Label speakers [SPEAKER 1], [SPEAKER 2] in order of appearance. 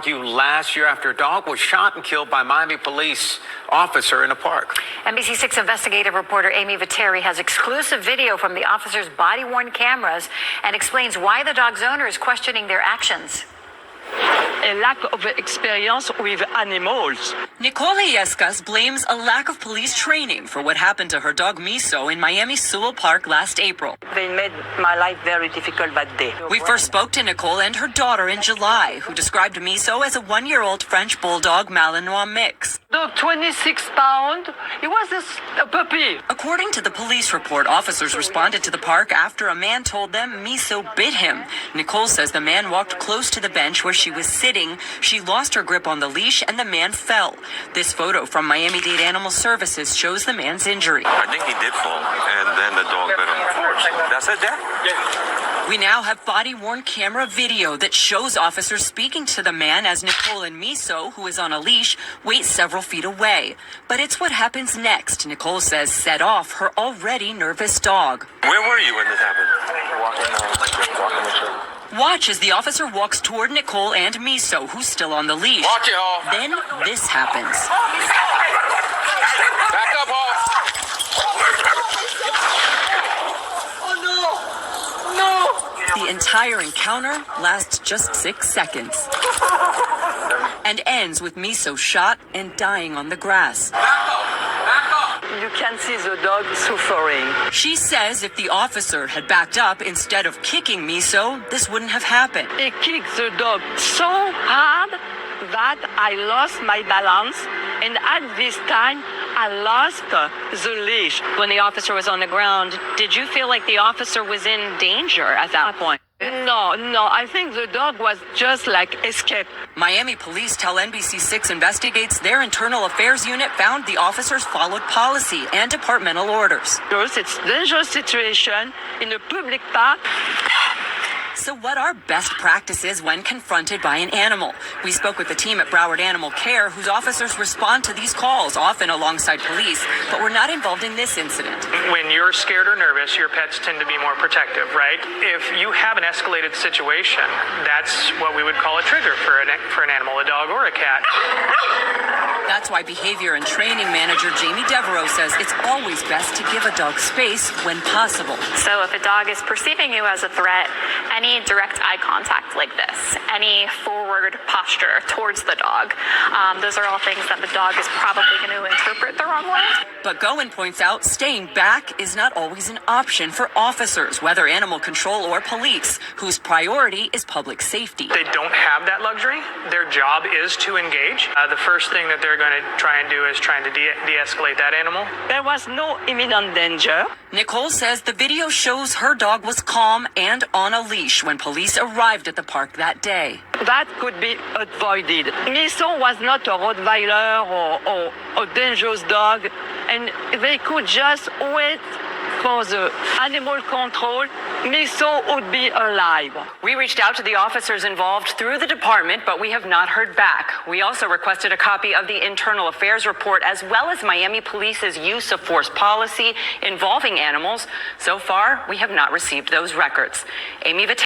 [SPEAKER 1] argue last year after a dog was shot and killed by Miami police officer in a park.
[SPEAKER 2] NBC6 investigative reporter Amy Viteri has exclusive video from the officer's body-worn cameras and explains why the dog's owner is questioning their actions.
[SPEAKER 3] A lack of experience with animals.
[SPEAKER 4] Nicole Illescas blames a lack of police training for what happened to her dog Miso in Miami Sewell Park last April.
[SPEAKER 3] They made my life very difficult that day.
[SPEAKER 4] We first spoke to Nicole and her daughter in July, who described Miso as a 1-year-old French Bulldog Malinois mix.
[SPEAKER 3] Dog, 26 pounds. It was a puppy.
[SPEAKER 4] According to the police report, officers responded to the park after a man told them Miso bit him. Nicole says the man walked close to the bench where she was sitting. She lost her grip on the leash and the man fell. This photo from Miami-Dade Animal Services shows the man's injury.
[SPEAKER 5] I think he did fall, and then the dog bit him. That's it, Dad? Yeah.
[SPEAKER 4] We now have body-worn camera video that shows officers speaking to the man as Nicole and Miso, who is on a leash, wait several feet away. But it's what happens next, Nicole says, set off her already nervous dog.
[SPEAKER 5] Where were you when this happened?
[SPEAKER 6] Walking.
[SPEAKER 4] Watch as the officer walks toward Nicole and Miso, who's still on the leash.
[SPEAKER 5] Watch it, Hall.
[SPEAKER 4] Then this happens.
[SPEAKER 5] Back up, Hall.
[SPEAKER 4] Oh, no! The entire encounter lasts just 6 seconds and ends with Miso shot and dying on the grass.
[SPEAKER 3] You can see the dog suffering.
[SPEAKER 4] She says if the officer had backed up instead of kicking Miso, this wouldn't have happened.
[SPEAKER 3] He kicked the dog so hard that I lost my balance, and at this time, I lost the leash.
[SPEAKER 7] When the officer was on the ground, did you feel like the officer was in danger at that point?
[SPEAKER 3] No, I think the dog was just like escaped.
[SPEAKER 4] Miami police tell NBC6 investigates their internal affairs unit found the officers followed policy and departmental orders.
[SPEAKER 3] Because it's a dangerous situation in a public park.
[SPEAKER 4] So what are best practices when confronted by an animal? We spoke with the team at Broward Animal Care, whose officers respond to these calls, often alongside police, but were not involved in this incident.
[SPEAKER 8] When you're scared or nervous, your pets tend to be more protective, right? If you have an escalated situation, that's what we would call a trigger for an animal, a dog or a cat.
[SPEAKER 4] That's why behavior and training manager Jamie Devereaux says it's always best to give a dog space when possible.
[SPEAKER 9] So if a dog is perceiving you as a threat, any direct eye contact like this, any forward posture towards the dog, those are all things that the dog is probably going to interpret the wrong way.
[SPEAKER 4] But Goen points out staying back is not always an option for officers, whether animal control or police, whose priority is public safety.
[SPEAKER 8] They don't have that luxury. Their job is to engage. The first thing that they're going to try and do is trying to de-escalate that animal.
[SPEAKER 3] There was no imminent danger.
[SPEAKER 4] Nicole says the video shows her dog was calm and on a leash when police arrived at the park that day.
[SPEAKER 3] That could be avoided. Miso was not a Rottweiler or a dangerous dog, and they could just wait for the animal control. Miso would be alive.
[SPEAKER 4] We reached out to the officers involved through the department, but we have not heard back. We also requested a copy of the internal affairs report as well as Miami Police's use of force policy involving animals. So far, we have not received those records. Amy Viteri